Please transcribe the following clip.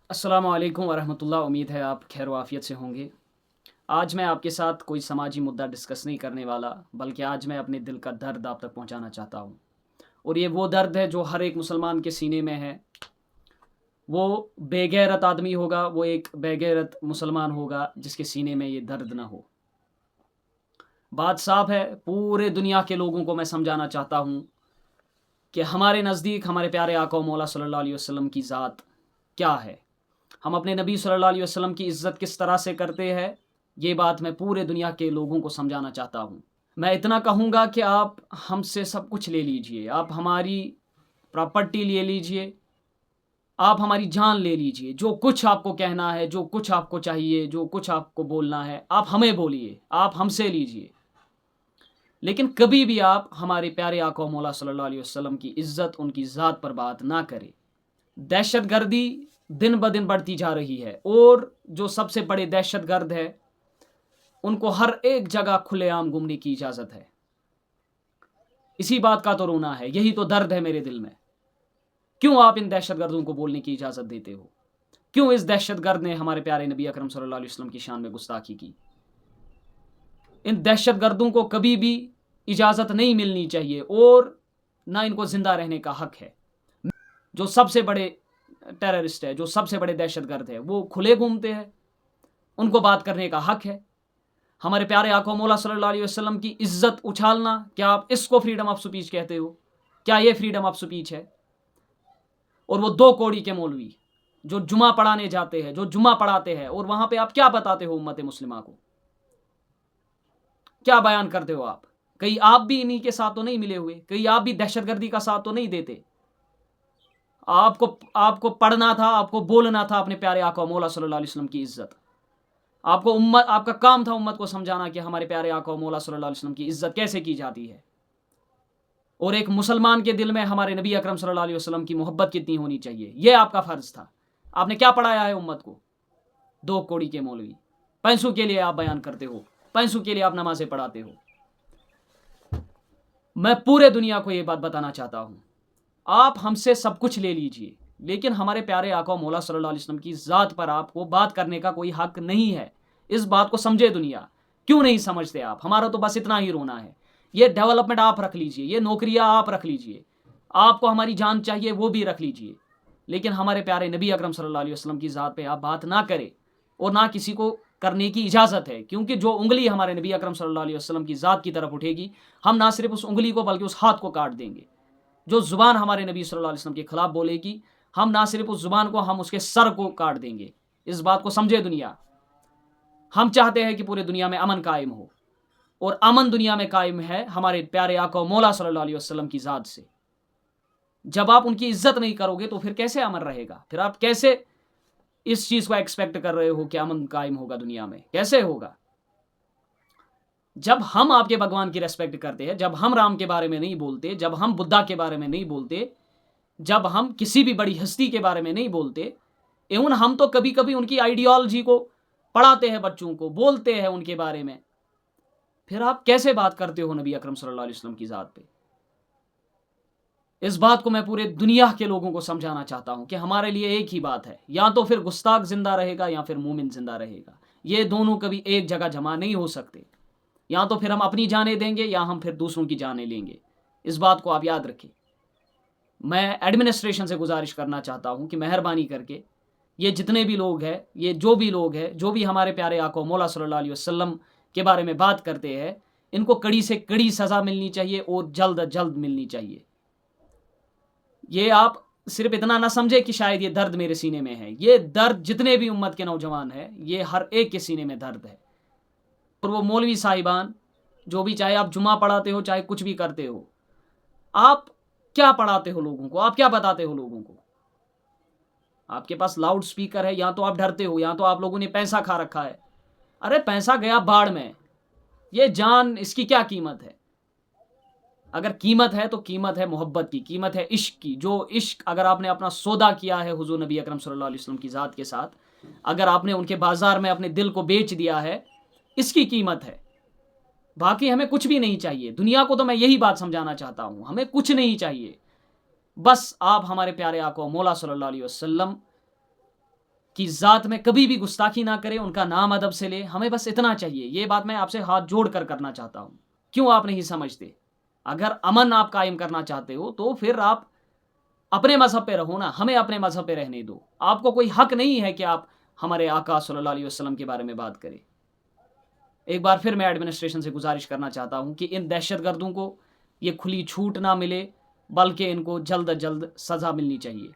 अस्सलामु अलैकुम वरहमतुल्लाह। उम्मीद है आप खैर वाफ़ियत से होंगे। आज मैं आपके साथ कोई समाजी मुद्दा डिस्कस नहीं करने वाला, बल्कि आज मैं अपने दिल का दर्द आप तक पहुंचाना चाहता हूं। और ये वो दर्द है जो हर एक मुसलमान के सीने में है। वो बेगैरत आदमी होगा, वो एक बेगैरत मुसलमान होगा जिसके सीने में ये दर्द ना हो। बात साफ है, पूरे दुनिया के लोगों को मैं समझाना चाहता हूँ कि हमारे नज़दीक हमारे प्यारे आका मौला सल्लल्लाहु अलैहि वसल्लम की ज़ात क्या है। हम अपने नबी सल्लल्लाहु अलैहि वसल्लम की इज़्ज़त किस तरह से करते हैं, ये बात मैं पूरे दुनिया के लोगों को समझाना चाहता हूँ। मैं इतना कहूँगा कि आप हमसे सब कुछ ले लीजिए, आप हमारी प्रॉपर्टी ले लीजिए, आप हमारी जान ले लीजिए, जो कुछ आपको कहना है, जो कुछ आपको चाहिए, जो कुछ आपको बोलना है, आप हमें बोलिए, आप हमसे लीजिए। लेकिन कभी भी आप हमारे प्यारे आका मौला सल्लल्लाहु अलैहि वसल्लम की इज़्ज़त, उनकी ज़ात पर बात ना करें। दहशतगर्दी दिन ब दिन बढ़ती जा रही है और जो सबसे बड़े दहशतगर्द है उनको हर एक जगह खुलेआम घूमने की इजाज़त है। इसी बात का तो रोना है, यही तो दर्द है मेरे दिल में। क्यों आप इन दहशतगर्दों को बोलने की इजाज़त देते हो? क्यों इस दहशतगर्द ने हमारे प्यारे नबी अकरम सल्लल्लाहु अलैहि वसल्लम की शान में गुस्ताखी की? इन दहशतगर्दों को कभी भी इजाज़त नहीं मिलनी चाहिए और ना इनको ज़िंदा रहने का हक है। जो सबसे बड़े टेररिस्ट है, जो सबसे बड़े दहशतगर्द है, वो खुले घूमते हैं, उनको बात करने का हक है। हमारे प्यारे आका मौला सल्लल्लाहु अलैहि वसल्लम की इज्जत उछालना, क्या आप इसको फ्रीडम ऑफ स्पीच कहते हो? क्या ये फ्रीडम ऑफ स्पीच है? और वो दो कौड़ी के मौलवी जो जुमा पढ़ाने जाते हैं, जो जुमा पढ़ाते हैं, और वहां पे आप क्या बताते हो उम्मत मुस्लिमा को? क्या बयान करते हो आप? कहीं आप भी इन्हीं के साथ तो नहीं मिले हुए? कहीं आप भी दहशतगर्दी का साथ तो नहीं देते? आपको आपको पढ़ना था, आपको बोलना था अपने प्यारे आका मौला सल्लल्लाहु अलैहि वसल्लम की इज्जत। आपको उम्मत, आपका काम था उम्मत को समझाना कि हमारे प्यारे आका मौला सल्लल्लाहु अलैहि वसल्लम की इज्जत कैसे की जाती है, और एक मुसलमान के दिल में हमारे नबी अकरम सल्लल्लाहु अलैहि वसल्लम की मोहब्बत कितनी होनी चाहिए, यह आपका फ़र्ज़ था। आपने क्या पढ़ाया है उम्मत को? दो कौड़ी के मौलवी। पैसों के लिए आप बयान करते हो, पैसों के लिए आप नमाज़ें पढ़ाते हो। मैं पूरे दुनिया को ये बात बताना चाहता हूँ, आप हमसे सब कुछ ले लीजिए, लेकिन हमारे प्यारे आका मौला सल्लल्लाहु अलैहि वसल्लम की ज़ात पर आपको बात करने का कोई हक नहीं है। इस बात को समझे दुनिया। क्यों नहीं समझते आप? हमारा तो बस इतना ही रोना है। ये डेवलपमेंट आप रख लीजिए, ये नौकरियां आप रख लीजिए, आपको हमारी जान चाहिए वो भी रख लीजिए, लेकिन हमारे प्यारे नबी अकरम सल्लल्लाहु अलैहि वसल्लम की ज़ात पे आप बात ना करें, और ना किसी को करने की इजाज़त है। क्योंकि जो उंगली हमारे नबी अकरम सल्लल्लाहु अलैहि वसल्लम की ज़ात की तरफ उठेगी, हम ना सिर्फ उस उंगली को बल्कि उस हाथ को काट देंगे। जो ज़ुबान हमारे नबी सल्लल्लाहु अलैहि वसल्लम के खिलाफ बोलेगी, हम ना सिर्फ उस ज़ुबान को, हम उसके सर को काट देंगे। इस बात को समझे दुनिया। हम चाहते हैं कि पूरे दुनिया में अमन कायम हो, और अमन दुनिया में कायम है हमारे प्यारे आका मौला सल्लल्लाहु अलैहि वसल्लम की ज़ात से। जब आप उनकी इज्जत नहीं करोगे तो फिर कैसे अमन रहेगा? फिर आप कैसे इस चीज़ को एक्सपेक्ट कर रहे हो कि अमन कायम होगा दुनिया में? कैसे होगा? जब हम आपके भगवान की रेस्पेक्ट करते हैं, जब हम राम के बारे में नहीं बोलते, जब हम बुद्धा के बारे में नहीं बोलते, जब हम किसी भी बड़ी हस्ती के बारे में नहीं बोलते, एवं हम तो कभी कभी उनकी आइडियोलॉजी को पढ़ाते हैं बच्चों को, बोलते हैं उनके बारे में, फिर आप कैसे बात करते हो नबी अकरम सल्लल्लाहु अलैहि वसल्लम की ज़ात पे? इस बात को मैं पूरे दुनिया के लोगों को समझाना चाहता हूं कि हमारे लिए एक ही बात है, या तो फिर गुस्ताख जिंदा रहेगा या फिर मोमिन जिंदा रहेगा। ये दोनों कभी एक जगह जमा नहीं हो सकते। या तो फिर हम अपनी जानें देंगे या हम फिर दूसरों की जानें लेंगे। इस बात को आप याद रखें। मैं एडमिनिस्ट्रेशन से गुजारिश करना चाहता हूं कि मेहरबानी करके ये जितने भी लोग हैं, ये जो भी लोग हैं, जो भी हमारे प्यारे आका मौला सल्लल्लाहु अलैहि वसल्लम के बारे में बात करते हैं, इनको कड़ी से कड़ी सज़ा मिलनी चाहिए और जल्द अज जल्द मिलनी चाहिए। ये आप सिर्फ इतना ना समझे कि शायद ये दर्द मेरे सीने में है। ये दर्द जितने भी उम्मत के नौजवान हैं, ये हर एक के सीने में दर्द है। और वो मौलवी साहिबान जो भी, चाहे आप जुमा पढ़ाते हो, चाहे कुछ भी करते हो, आप क्या पढ़ाते हो लोगों को? आप क्या बताते हो लोगों को? आपके पास लाउड स्पीकर है, या तो आप डरते हो, या तो आप लोगों ने पैसा खा रखा है। अरे पैसा गया बाढ़ में, ये जान, इसकी क्या कीमत है? अगर कीमत है तो कीमत है मोहब्बत की, कीमत है इश्क की। जो इश्क अगर आपने अपना सौदा किया है हुजूर नबी अकरम सल्लल्लाहु अलैहि वसल्लम की ज़ात के साथ, अगर आपने उनके बाजार में अपने दिल को बेच दिया है, इसकी कीमत है। बाकी हमें कुछ भी नहीं चाहिए। दुनिया को तो मैं यही बात समझाना चाहता हूँ, हमें कुछ नहीं चाहिए। बस आप हमारे प्यारे आका मौला सल्लल्लाहु अलैहि वसल्लम کی ذات میں کبھی بھی گستاخی نہ کرے، ان کا نام ادب سے لے. ہمیں بس اتنا چاہیے. یہ بات میں آپ سے ہاتھ جوڑ کر کرنا چاہتا ہوں. کیوں آپ نہیں سمجھتے؟ اگر امن آپ قائم کرنا چاہتے ہو تو پھر آپ اپنے مذہب پہ رہو نا، ہمیں اپنے مذہب پہ رہنے دو. آپ کو کوئی حق نہیں ہے کہ آپ ہمارے آقا صلی اللہ علیہ وسلم کے بارے میں بات کریں. ایک بار پھر میں ایڈمنسٹریشن سے گزارش کرنا چاہتا ہوں کہ ان دہشت گردوں کو یہ کھلی چھوٹ نہ ملے، بلکہ ان کو جلد از جلد سزا ملنی چاہیے.